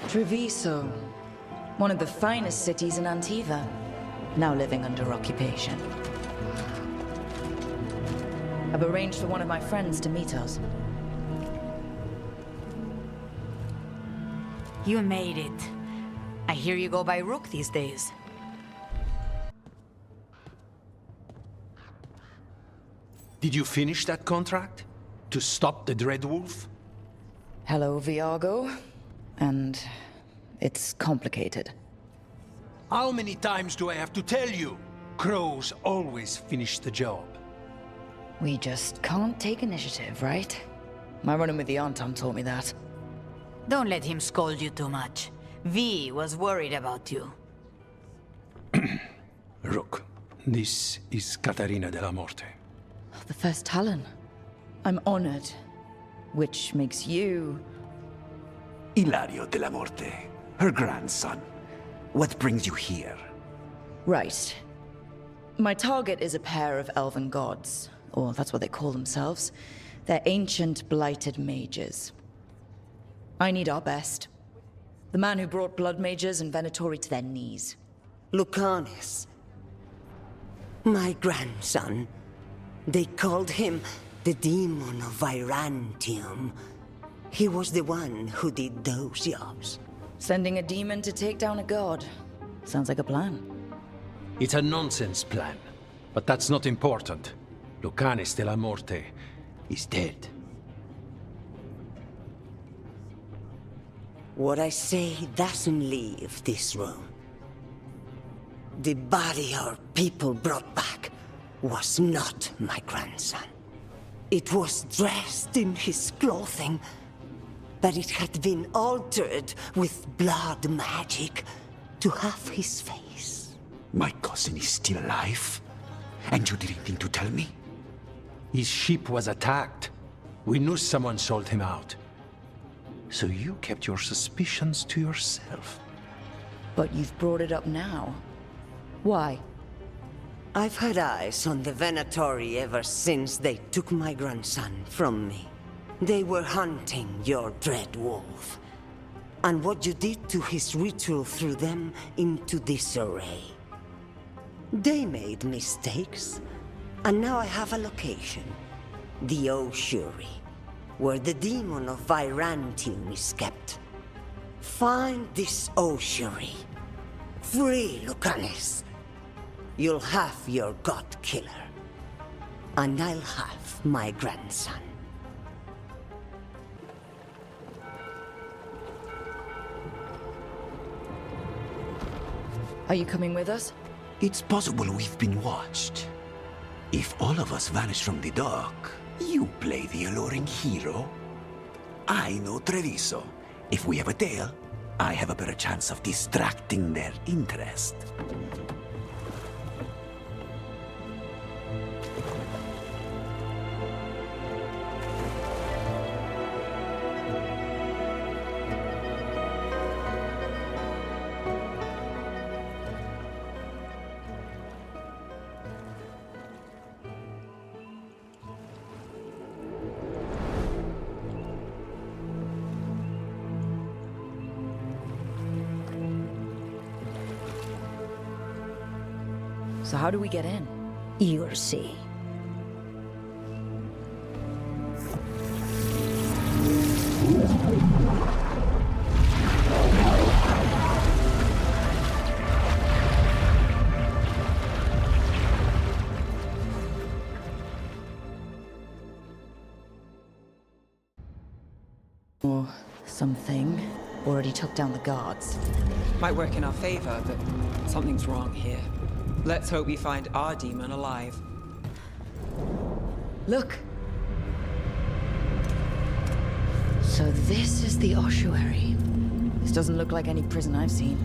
Treviso, one of the finest cities in Antiva, now living under occupation. I've arranged for one of my friends to meet us. You made it. I hear you go by Rook these days. Did you finish that contract? To stop the Dreadwolf? Hello, Viago. And it's complicated. How many times do I have to tell you? Crows always finish the job. We just can't take initiative, right? My run-in with the Anton taught me that. Don't let him scold you too much. V was worried about you. Rook, this is Catarina della Morte. The first Talon. I'm honored. Which makes you... Ilario della Morte, her grandson. What brings you here? Right. My target is a pair of elven gods, or that's what they call themselves. They're ancient, blighted mages. I need our best. The man who brought blood mages and Venatori to their knees. Lucanis. My grandson. They called him the Demon of Vyrantium. He was the one who did those jobs. Sending a demon to take down a god. Sounds like a plan. It's a nonsense plan, but that's not important. Lucanis della Morte is dead. What I say doesn't leave this room. The body our people brought back was not my grandson. It was dressed in his clothing, but it had been altered with blood magic to have his face. My cousin is still alive? And you didn't think to tell me? His ship was attacked. We knew someone sold him out. So you kept your suspicions to yourself. But you've brought it up now. Why? I've had eyes on the Venatori ever since they took my grandson from me. They were hunting your dread wolf. And what you did to his ritual threw them into disarray. They made mistakes, and now I have a location. The Ossuary, where the demon of Vyrantium is kept. Find this Ossuary. Free Lucanis. You'll have your god killer. And I'll have my grandson. Are you coming with us? It's possible we've been watched. If all of us vanish from the dock, you play the alluring hero. I know Treviso. If we have a tail, I have a better chance of distracting their interest. So how do we get in? You'll see. Or something. Already took down the guards. Might work in our favor, but something's wrong here. Let's hope we find our demon alive. Look! So this is the ossuary. This doesn't look like any prison I've seen.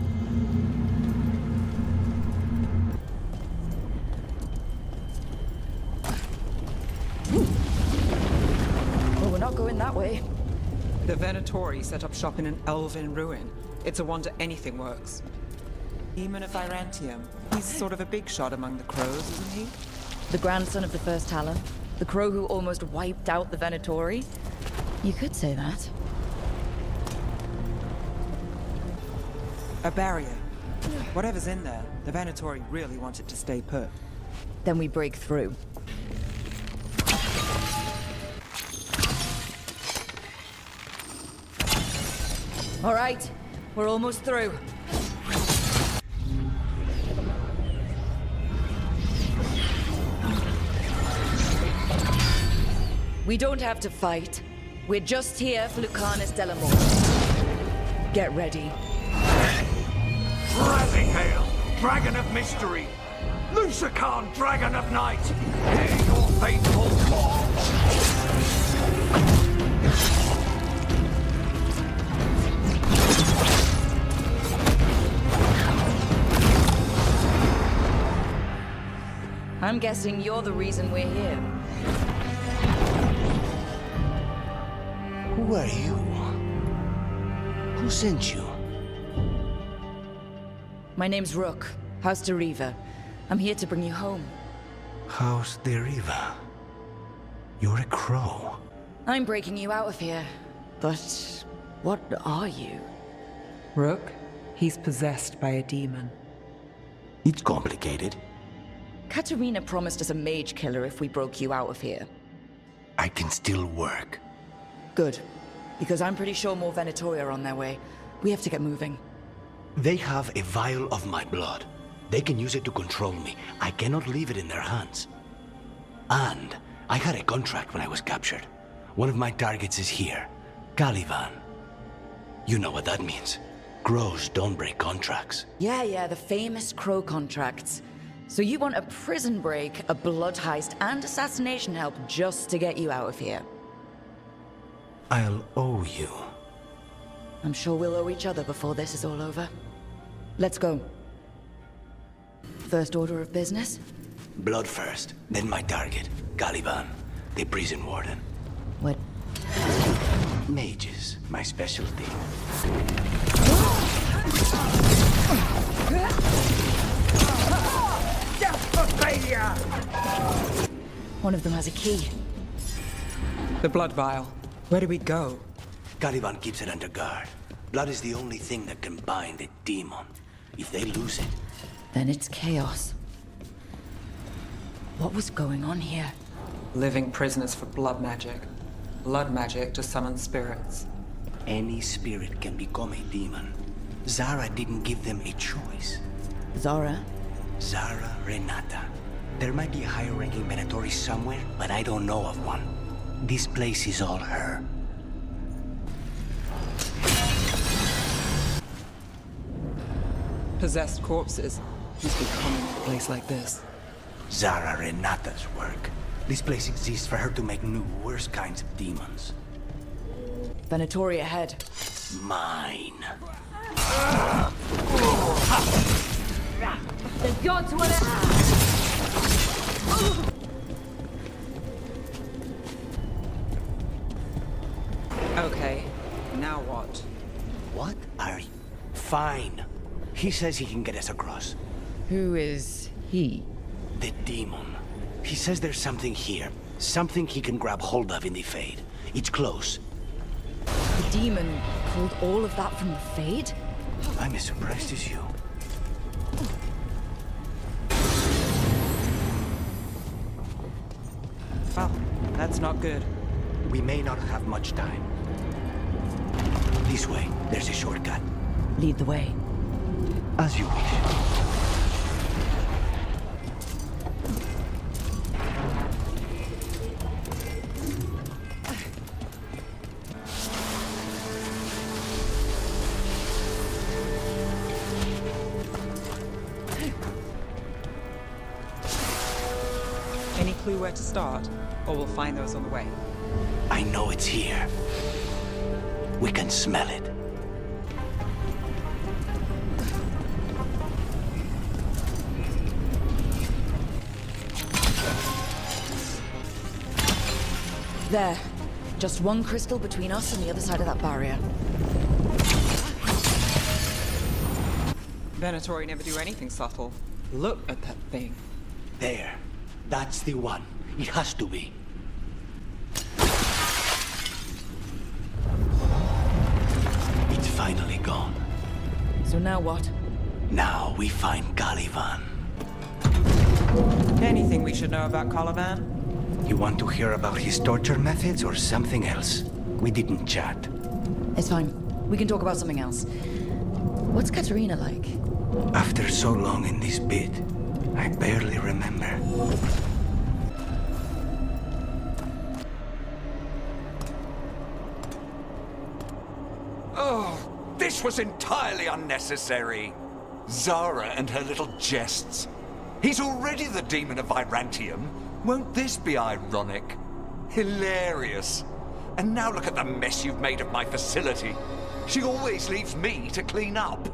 Well, we're not going that way. The Venatori set up shop in an elven ruin. It's a wonder anything works. Demon of Vyrantium. He's sort of a big shot among the crows, isn't he? The grandson of the first Talon. The crow who almost wiped out the Venatori. You could say that. A barrier. Whatever's in there, the Venatori really want it to stay put. Then we break through. All right, we're almost through. We don't have to fight. We're just here for Lucanus Delamore. Get ready. Rising Hail, Dragon of Mystery! Lucican, Dragon of Night! Hear your faithful call! I'm guessing you're the reason we're here. Who are you? Who sent you? My name's Rook, House Deriva. I'm here to bring you home. House Deriva. You're a crow. I'm breaking you out of here. But what are you? Rook, he's possessed by a demon. It's complicated. Katerina promised us a mage killer if we broke you out of here. I can still work. Good. Because I'm pretty sure more Venatori are on their way. We have to get moving. They have a vial of my blood. They can use it to control me. I cannot leave it in their hands. And I had a contract when I was captured. One of my targets is here, Caliban. You know what that means. Crows don't break contracts. Yeah, the famous crow contracts. So you want a prison break, a blood heist, and assassination help just to get you out of here? I'll owe you. I'm sure we'll owe each other before this is all over. Let's go. First order of business? Blood first, then my target, Caliban, the prison warden. What? Mages, my specialty. One of them has a key. The blood vial. Where do we go? Caliban keeps it under guard. Blood is the only thing that can bind a demon. If they lose it, Then it's chaos. What was going on here? Living prisoners for blood magic. Blood magic to summon spirits. any spirit can become a demon. Zara didn't give them a choice. Zara? Zara Renata. There might be a higher-ranking Venatori somewhere, but I don't know of one. This place is all her. Possessed corpses. Must be common in a place like this. Zara Renata's work. This place exists for her to make new, worse kinds of demons. Venatori ahead. Mine. The gods want to... Okay, now what? What are you? Fine. He says he can get us across. Who is he? The demon. He says there's something here. Something he can grab hold of in the Fade. It's close. The demon pulled all of that from the Fade? I'm as surprised as you. Well, that's not good. We may not have much time. This way. There's a shortcut. Lead the way. As you wish. Any clue where to start? Or we'll find those on the way. I know it's here. We can smell it. There. Just one crystal between us and the other side of that barrier. Venatori never do anything subtle. Look at that thing. There. That's the one. It has to be. It's finally gone. So now what? Now we find Caliban. Anything we should know about Caliban? You want to hear about his torture methods or something else? We didn't chat. It's fine. We can talk about something else. What's Katerina like? After so long in this bit, I barely remember. Oh, this was entirely unnecessary. Zara and her little jests. He's already the demon of Vyrantium. Won't this be ironic? Hilarious. And now look at the mess you've made of my facility. She always leaves me to clean up.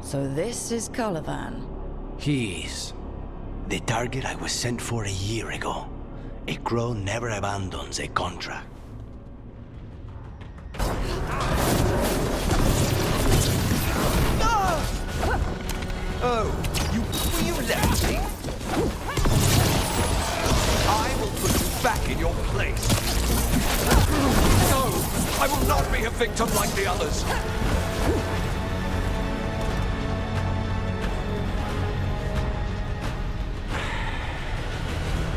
So this is Caliban. He is. The target I was sent for a year ago. A crow never abandons a contract. Oh, you left me. I will put you back in your place. No, I will not be a victim like the others.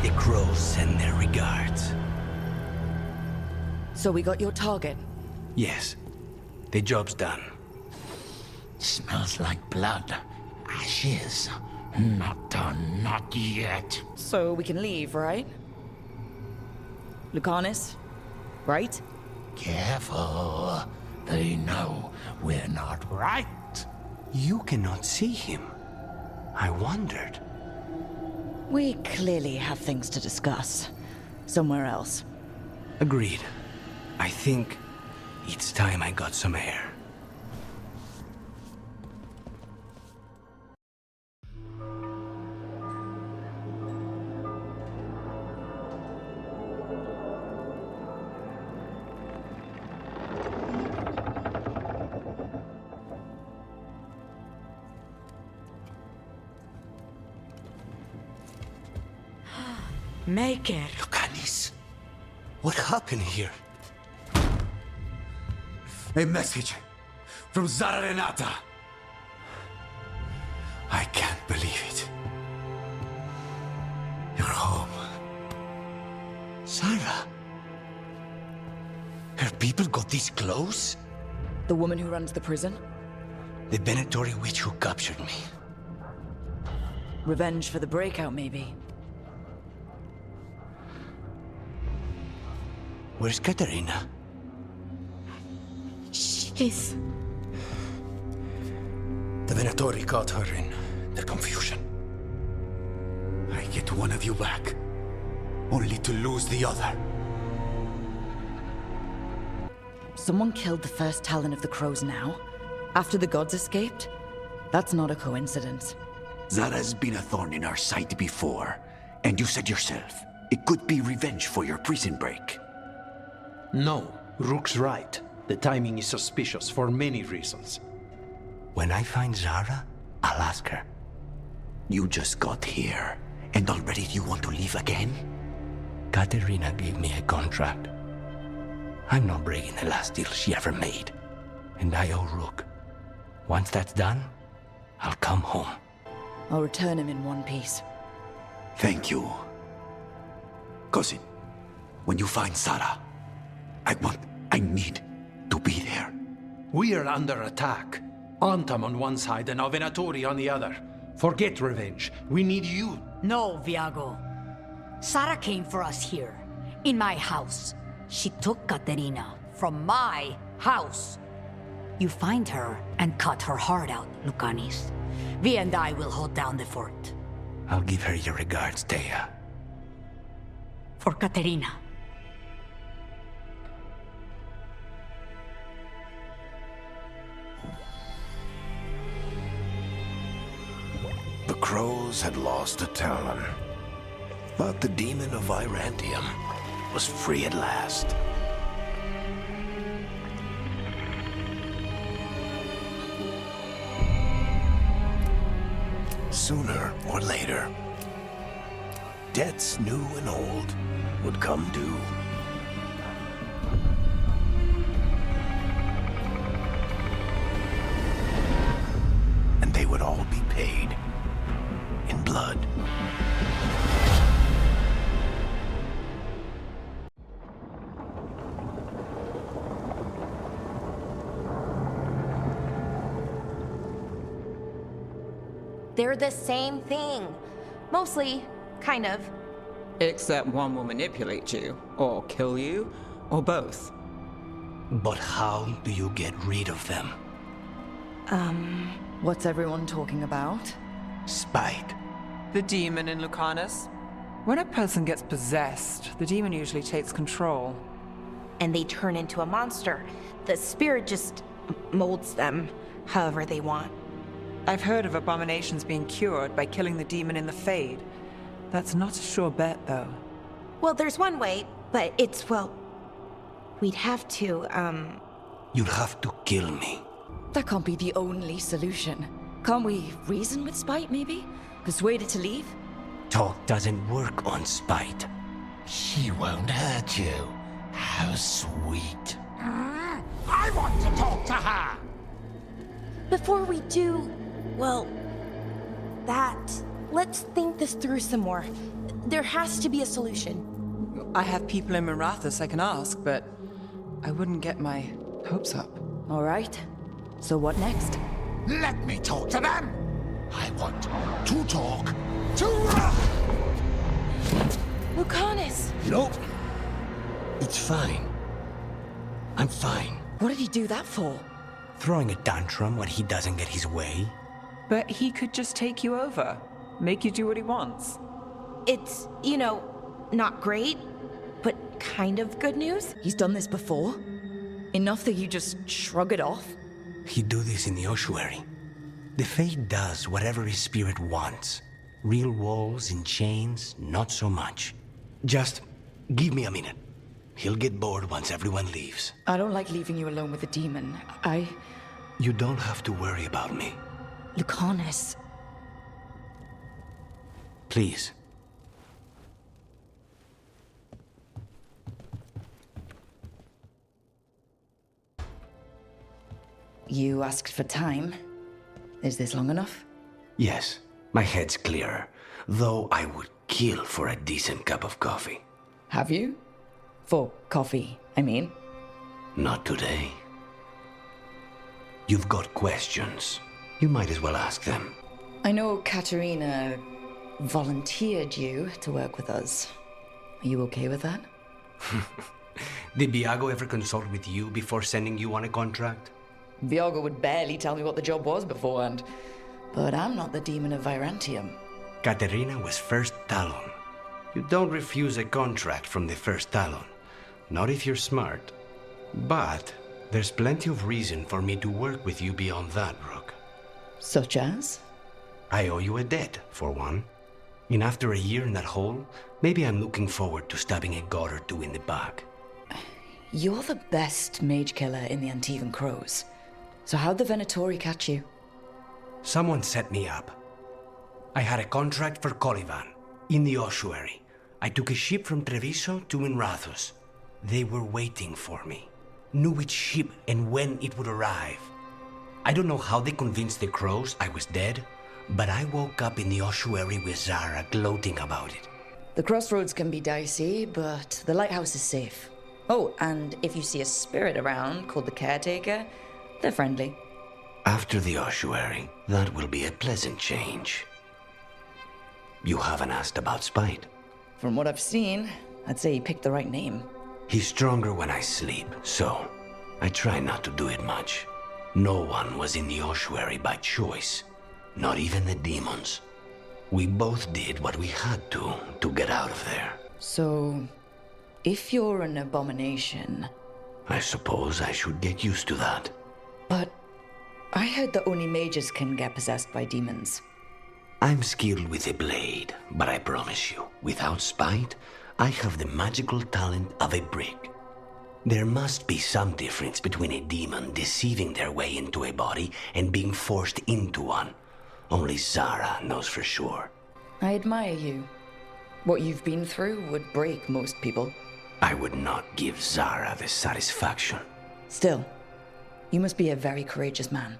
The crows send their regards. So we got your target. Yes, the job's done. Smells like blood. Ashes. Not done, not yet. So we can leave, right? Lucanis, right? Careful. They know we're not right. You cannot see him. I wondered. We clearly have things to discuss. Somewhere else. Agreed. I think it's time I got some air. Make it. Lucanis, what happened here? A message from Zara Renata. I can't believe it. You're home. Sarah? Her people got this close? The woman who runs the prison? The Venatori witch who captured me. Revenge for the breakout, maybe. Where's Katerina? She's... The Venatori caught her in their confusion. I get one of you back, only to lose the other. Someone killed the first Talon of the Crows now? After the gods escaped? That's not a coincidence. Zara's been a thorn in our side before, and you said yourself, it could be revenge for your prison break. No, Rook's right. The timing is suspicious for many reasons. When I find Zara, I'll ask her. You just got here, and already you want to leave again? Katerina gave me a contract. I'm not breaking the last deal she ever made. And I owe Rook. Once that's done, I'll come home. I'll return him in one piece. Thank you. Cousin, when you find Zara, I need to be there. We are under attack. Antam on one side and Venatori on the other. Forget revenge. We need you. No, Viago. Sarah came for us here, in my house. She took Katerina from my house. You find her and cut her heart out, Lucanis. Vi and I will hold down the fort. I'll give her your regards, Thea. For Katerina. The crows had lost a Talon, but the demon of Vyrantium was free at last. Sooner or later, debts new and old would come due. They're the same thing. Mostly, kind of. Except one will manipulate you, or kill you, or both. But how do you get rid of them? What's everyone talking about? Spite. The demon in Lucanus? When a person gets possessed, the demon usually takes control. And they turn into a monster. The spirit just molds them however they want. I've heard of abominations being cured by killing the demon in the Fade. That's not a sure bet, though. Well, there's one way, but it's, well... We'd have to, You'd have to kill me. That can't be the only solution. Can't we reason with Spite, maybe? Persuade it to leave? Talk doesn't work on spite. She won't hurt you. How sweet. I want to talk to her! Before we do, well, let's think this through some more. There has to be a solution. I have people in Marathas I can ask, but I wouldn't get my hopes up. All right. So what next? Let me talk to them! I want to talk to... Lucanus! Nope. It's fine. I'm fine. What did he do that for? Throwing a tantrum when he doesn't get his way? But he could just take you over, make you do what he wants. It's, not great, but kind of good news. He's done this before? Enough that you just shrug it off? He'd do this in the ossuary. The Fate does whatever his spirit wants. Real walls and chains, not so much. Just give me a minute. He'll get bored once everyone leaves. I don't like leaving you alone with the demon. You don't have to worry about me. Lucanus. Please. You asked for time. Is this long enough? Yes, my head's clearer. Though I would kill for a decent cup of coffee. Have you? For coffee, I mean. Not today. You've got questions. You might as well ask them. I know Katerina volunteered you to work with us. Are you okay with that? Did Viago ever consult with you before sending you on a contract? Viago would barely tell me what the job was beforehand. But I'm not the demon of Vyrantium. Katerina was first Talon. You don't refuse a contract from the first Talon. Not if you're smart. But there's plenty of reason for me to work with you beyond that, Rook. Such as? I owe you a debt, for one. And after a year in that hole, maybe I'm looking forward to stabbing a god or two in the back. You're the best mage killer in the Antivan Crows. So how'd the Venatori catch you? Someone set me up. I had a contract for Colivan, in the ossuary. I took a ship from Treviso to Minrathus. They were waiting for me. Knew which ship and when it would arrive. I don't know how they convinced the Crows I was dead, but I woke up in the ossuary with Zara gloating about it. The crossroads can be dicey, but the lighthouse is safe. Oh, and if you see a spirit around called the Caretaker, they're friendly. After the ossuary, that will be a pleasant change. You haven't asked about Spite. From what I've seen, I'd say he picked the right name. He's stronger when I sleep, so I try not to do it much. No one was in the ossuary by choice, not even the demons. We both did what we had to get out of there. So, if you're an abomination... I suppose I should get used to that. But I heard that only mages can get possessed by demons. I'm skilled with a blade, but I promise you, without Spite, I have the magical talent of a brick. There must be some difference between a demon deceiving their way into a body and being forced into one. Only Zara knows for sure. I admire you. What you've been through would break most people. I would not give Zara the satisfaction. Still, you must be a very courageous man.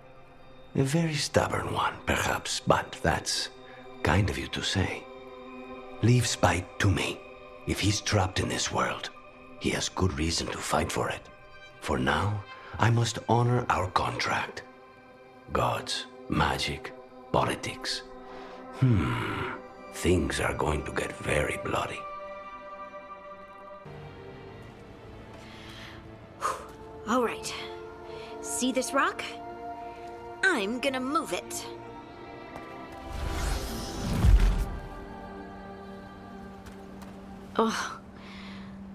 A very stubborn one, perhaps, but that's kind of you to say. Leave Spite to me. If he's trapped in this world, he has good reason to fight for it. For now, I must honor our contract. Gods, magic, politics, Things are going to get very bloody. All right. See this rock? I'm gonna move it. Oh,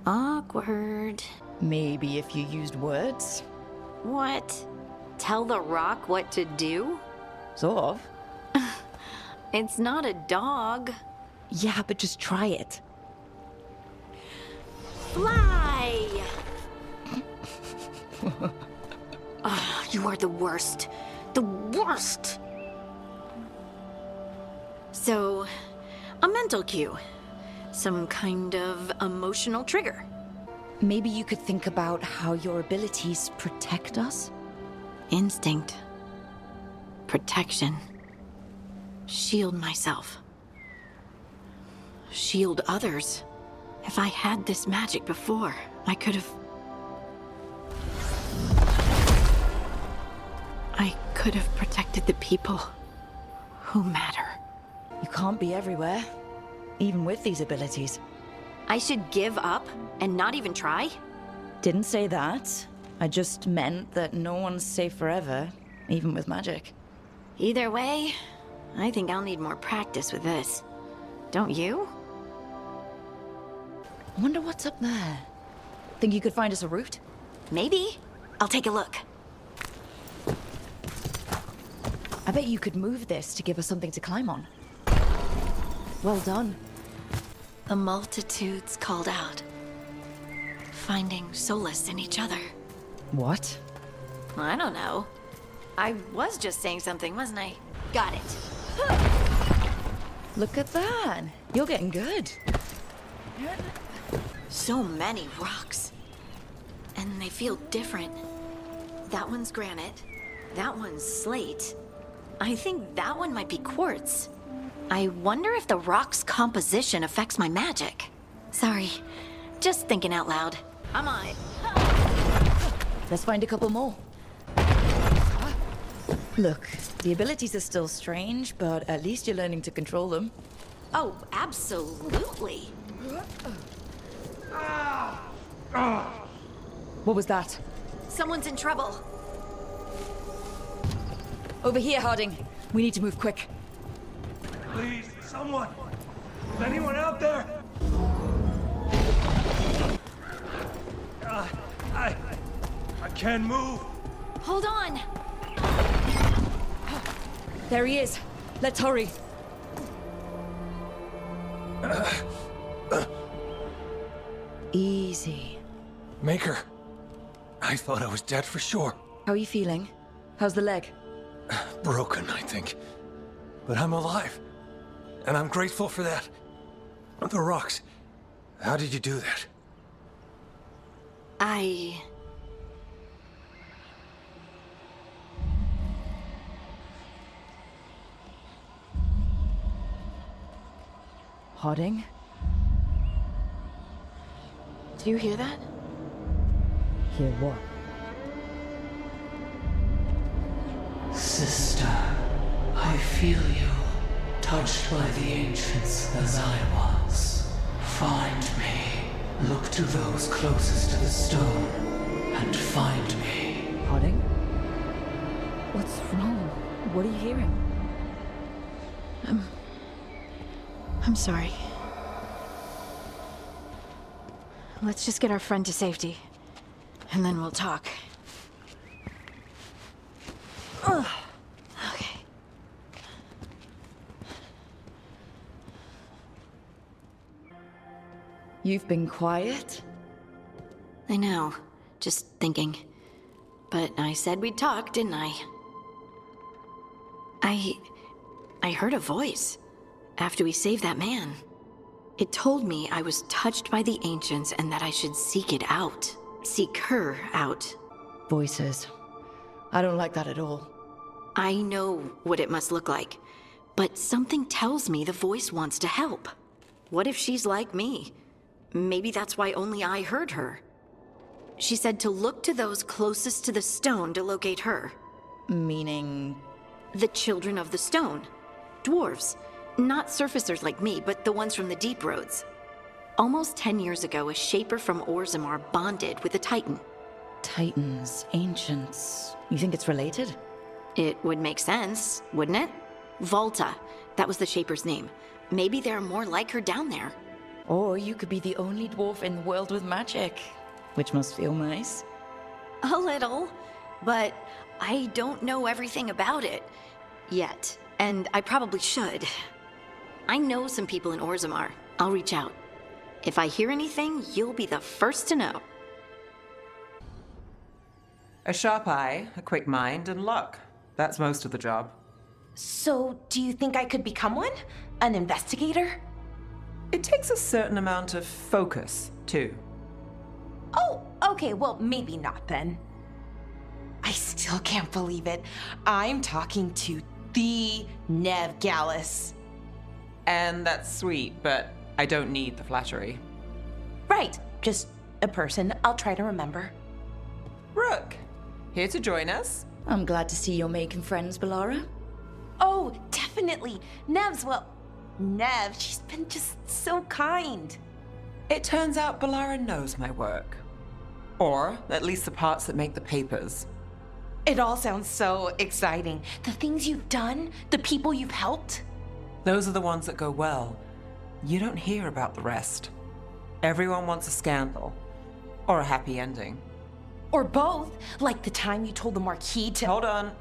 awkward. Maybe if you used words? What? Tell the rock what to do? Sort of. It's not a dog. Yeah, but just try it. Fly! Oh, you are the worst. The worst! So, a mental cue. Some kind of emotional trigger. Maybe you could think about how your abilities protect us? Instinct. Protection. Shield myself. Shield others. If I had this magic before, I could have... I could have protected the people who matter. You can't be everywhere, even with these abilities. I should give up and not even try? Didn't say that. I just meant that no one's safe forever, even with magic. Either way, I think I'll need more practice with this. Don't you? I wonder what's up there. Think you could find us a route? Maybe. I'll take a look. I bet you could move this to give us something to climb on. Well done. The multitudes called out, finding solace in each other. What? I don't know. I was just saying something, wasn't I? Got it. Look at that. You're getting good. So many rocks. And they feel different. That one's granite. That one's slate. I think that one might be quartz. I wonder if the rock's composition affects my magic. Sorry, just thinking out loud. I'm on it. Let's find a couple more. Look, the abilities are still strange, but at least you're learning to control them. Oh, absolutely. What was that? Someone's in trouble. Over here, Harding. We need to move quick. Please, someone! Is anyone out there? I can't move. Hold on. There he is. Let's hurry. Easy. Maker, I thought I was dead for sure. How are you feeling? How's the leg? Broken, I think. But I'm alive. And I'm grateful for that. The rocks. How did you do that? Harding? Do you hear that? Hear what? Sister, I feel you, touched by the ancients as I was. Find me. Look to those closest to the stone, and find me. Harding? What's wrong? What are you hearing? I'm sorry. Let's just get our friend to safety, and then we'll talk. Ugh. Okay. You've been quiet? I know. Just thinking. But I said we'd talk, didn't I? I heard a voice after we saved that man. It told me I was touched by the ancients and that I should seek it out. Seek her out. Voices. I don't like that at all. I know what it must look like, but something tells me the voice wants to help. What if she's like me? Maybe that's why only I heard her. She said to look to those closest to the stone to locate her. Meaning? The children of the stone. Dwarves. Not surfacers like me, but the ones from the deep roads. Almost 10 years ago, a shaper from Orzammar bonded with a Titan. Titans, ancients. You think it's related? It would make sense, wouldn't it? Volta, that was the shaper's name. Maybe there are more like her down there. Or you could be the only dwarf in the world with magic, which must feel nice. A little, but I don't know everything about it yet, and I probably should. I know some people in Orzammar. I'll reach out. If I hear anything, you'll be the first to know. A sharp eye, a quick mind, and luck. That's most of the job. So, do you think I could become one? An investigator? It takes a certain amount of focus, too. Oh, okay, well, maybe not then. I still can't believe it. I'm talking to the Nev Gallus. And that's sweet, but I don't need the flattery. Right, just a person I'll try to remember. Rook, here to join us? I'm glad to see you're making friends, Bellara. Oh, definitely. Nev's, well, Nev, she's been just so kind. It turns out Bellara knows my work. Or at least the parts that make the papers. It all sounds so exciting. The things you've done, the people you've helped. Those are the ones that go well. You don't hear about the rest. Everyone wants a scandal. Or a happy ending. Or both, like the time you told the Marquis to— Hold on.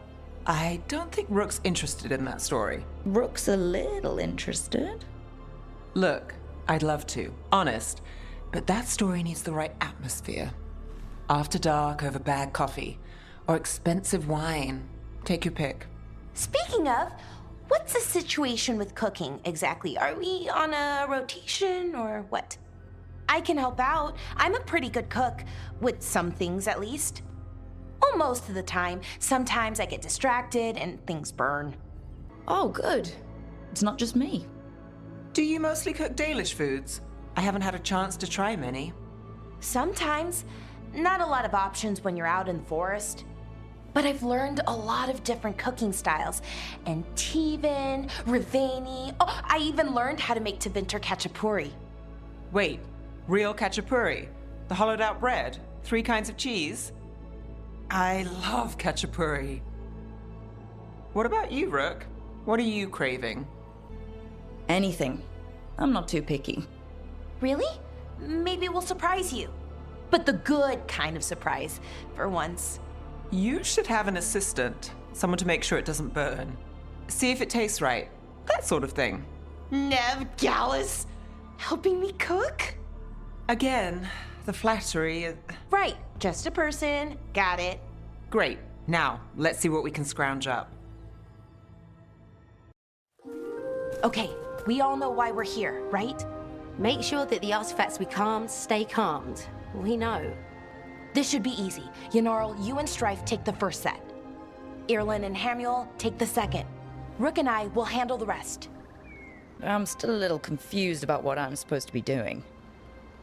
I don't think Rook's interested in that story. Rook's a little interested. Look, I'd love to, honest, but that story needs the right atmosphere. After dark over bad coffee, or expensive wine. Take your pick. Speaking of, what's the situation with cooking exactly? Are we on a rotation or what? I can help out. I'm a pretty good cook, with some things at least. Well, most of the time. Sometimes I get distracted and things burn. Oh, good. It's not just me. Do you mostly cook Dalish foods? I haven't had a chance to try many. Sometimes. Not a lot of options when you're out in the forest. But I've learned a lot of different cooking styles. And Tivin, Rivani. Oh, I even learned how to make Tevinter Khachapuri. Wait, real khachapuri? The hollowed out bread? 3 kinds of cheese? I love khachapuri. What about you, Rook? What are you craving? Anything. I'm not too picky. Really? Maybe we'll surprise you. But the good kind of surprise, for once. You should have an assistant. Someone to make sure it doesn't burn. See if it tastes right. That sort of thing. Nev Gallus? Helping me cook? Again, the flattery. Right, just a person. Got it. Great. Now, let's see what we can scrounge up. Okay, we all know why we're here, right? Make sure that the artifacts we calmed stay calmed. We know. This should be easy. Yanarl, you and Strife take the first set. Irlin and Hamuel take the second. Rook and I will handle the rest. I'm still a little confused about what I'm supposed to be doing.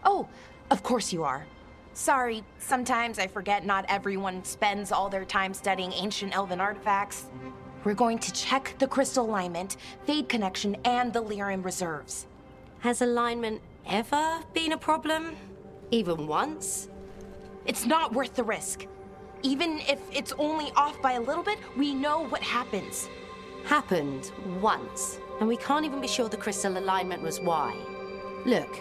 Oh, of course you are. Sorry, sometimes I forget not everyone spends all their time studying ancient elven artifacts. We're going to check the crystal alignment, fade connection, and the lyrium reserves. Has alignment ever been a problem? Even once? It's not worth the risk. Even if it's only off by a little bit, we know what happens. Happened once, and we can't even be sure the crystal alignment was why. Look,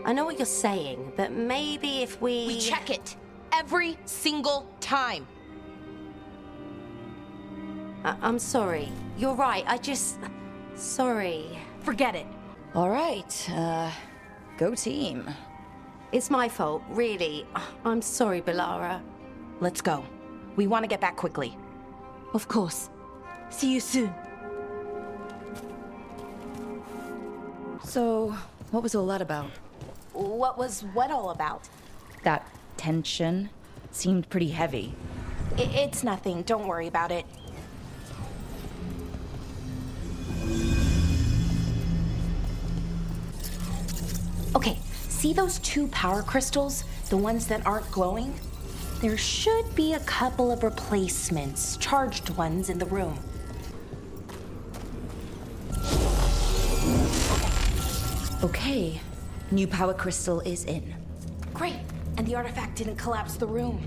I know what you're saying, but maybe if We check it every single time. I'm sorry. You're right, sorry. Forget it. All right, go team. It's my fault, really. I'm sorry, Bellara. Let's go. We want to get back quickly. Of course. See you soon. So, what was all that about? What was what all about? That tension seemed pretty heavy. It's nothing. Don't worry about it. Okay, see those 2 power crystals? The ones that aren't glowing? There should be a couple of replacements, charged ones in the room. Okay. New power crystal is in. Great. And the artifact didn't collapse the room.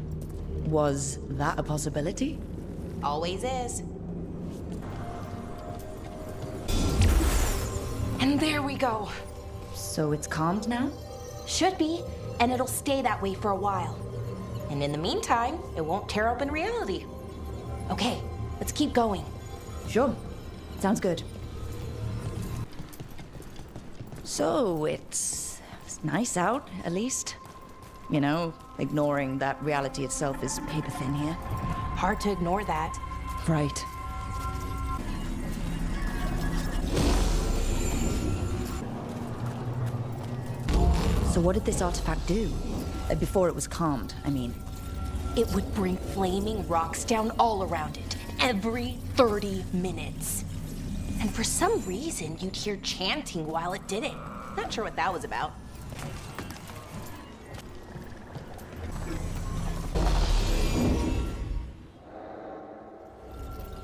Was that a possibility? Always is. And there we go. So it's calmed now? Should be, and it'll stay that way for a while. And in the meantime, it won't tear open reality. Okay, let's keep going. Sure. Sounds good. So, it's nice out, at least. You know, ignoring that reality itself is paper thin here. Hard to ignore that. Right. So what did this artifact do? Before it was calmed, I mean. It would bring flaming rocks down all around it, every 30 minutes. And for some reason, you'd hear chanting while it did it. Not sure what that was about.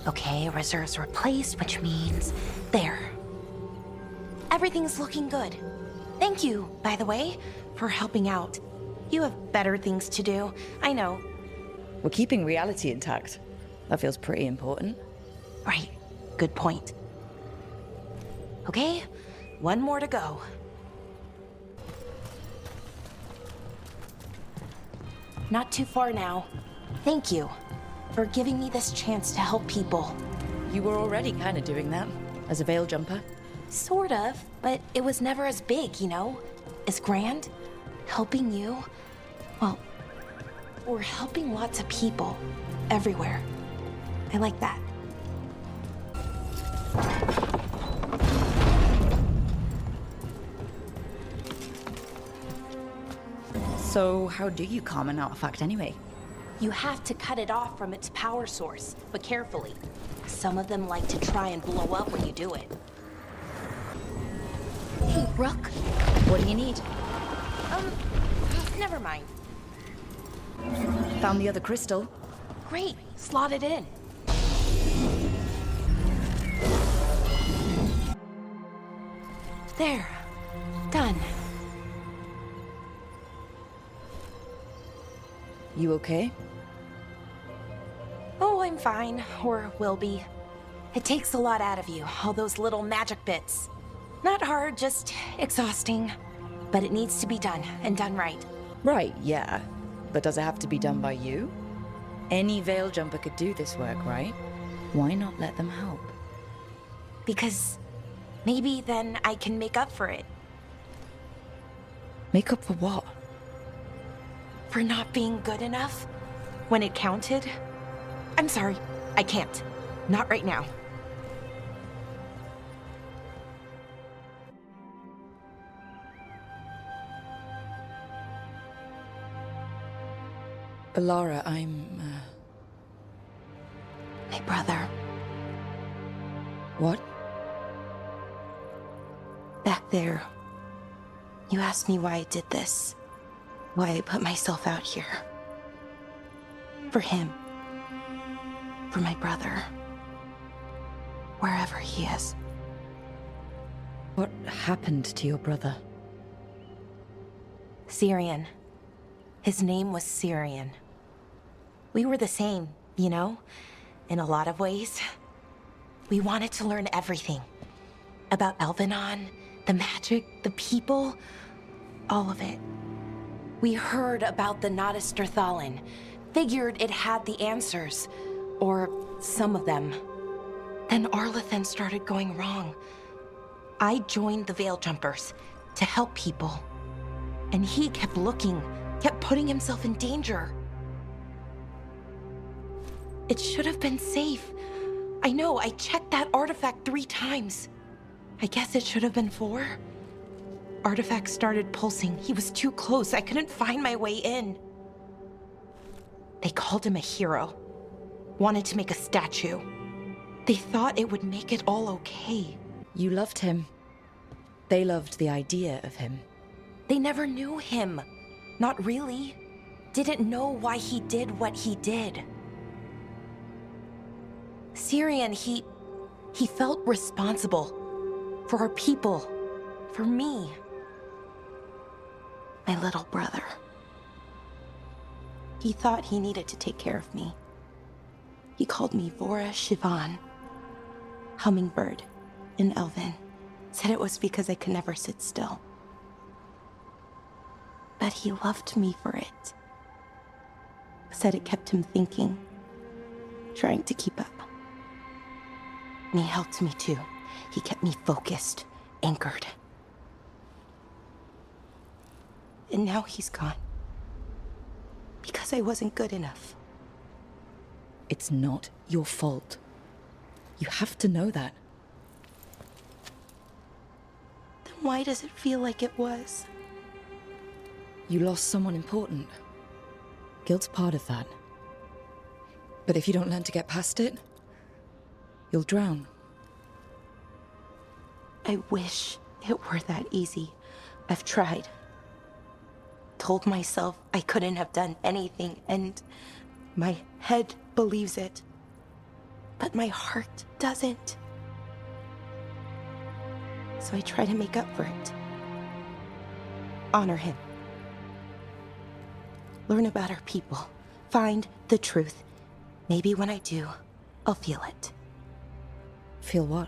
Okay, reserves replaced, which means there. Everything's looking good. Thank you, by the way, for helping out. You have better things to do, I know. We're keeping reality intact. That feels pretty important. Right, good point. Okay, one more to go. Not too far now. Thank you for giving me this chance to help people. You were already kind of doing that, as a veil jumper. Sort of, but it was never as big, you know? As grand. Helping you, well, we're helping lots of people, everywhere. I like that. So, how do you calm an artifact anyway? You have to cut it off from its power source, but carefully. Some of them like to try and blow up when you do it. Hey, Rook. What do you need? Never mind. Found the other crystal. Great, slot it in. There, done. You okay? Oh, I'm fine, or will be. It takes a lot out of you, all those little magic bits. Not hard, just exhausting. But it needs to be done, and done right. Right, yeah. But does it have to be done by you? Any veil jumper could do this work, right? Why not let them help? Because maybe then I can make up for it. Make up for what? For not being good enough when it counted. I'm sorry, I can't. Not right now. Lara, I'm, My brother. What? Back there. You asked me why I did this. Why I put myself out here. For him. For my brother. Wherever he is. What happened to your brother? Syrian. His name was Syrian. We were the same, you know? In a lot of ways. We wanted to learn everything. About Elvenon, the magic, the people, all of it. We heard about the Notisterthalin, figured it had the answers, or some of them. Then Arlathan started going wrong. I joined the Veil Jumpers to help people. And he kept looking, kept putting himself in danger. It should have been safe. I know, I checked that artifact 3 times. I guess it should have been 4. Artifact started pulsing. He was too close. I couldn't find my way in. They called him a hero. Wanted to make a statue. They thought it would make it all okay. You loved him. They loved the idea of him. They never knew him. Not really. Didn't know why he did what he did. Syrian, he felt responsible. For our people. For me. My little brother. He thought he needed to take care of me. He called me Vora Shivan, hummingbird in Elven. Said it was because I could never sit still. But he loved me for it. Said it kept him thinking, trying to keep up. And he helped me too. He kept me focused, anchored. And now he's gone. Because I wasn't good enough. It's not your fault. You have to know that. Then why does it feel like it was? You lost someone important. Guilt's part of that. But if you don't learn to get past it, you'll drown. I wish it were that easy. I've tried. Told myself I couldn't have done anything, and my head believes it. But my heart doesn't. So I try to make up for it. Honor him. Learn about our people. Find the truth. Maybe when I do, I'll feel it. Feel what?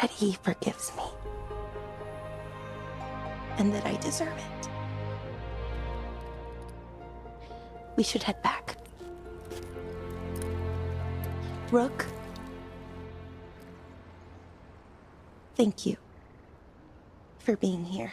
That he forgives me. And that I deserve it. We should head back. Rook, thank you for being here.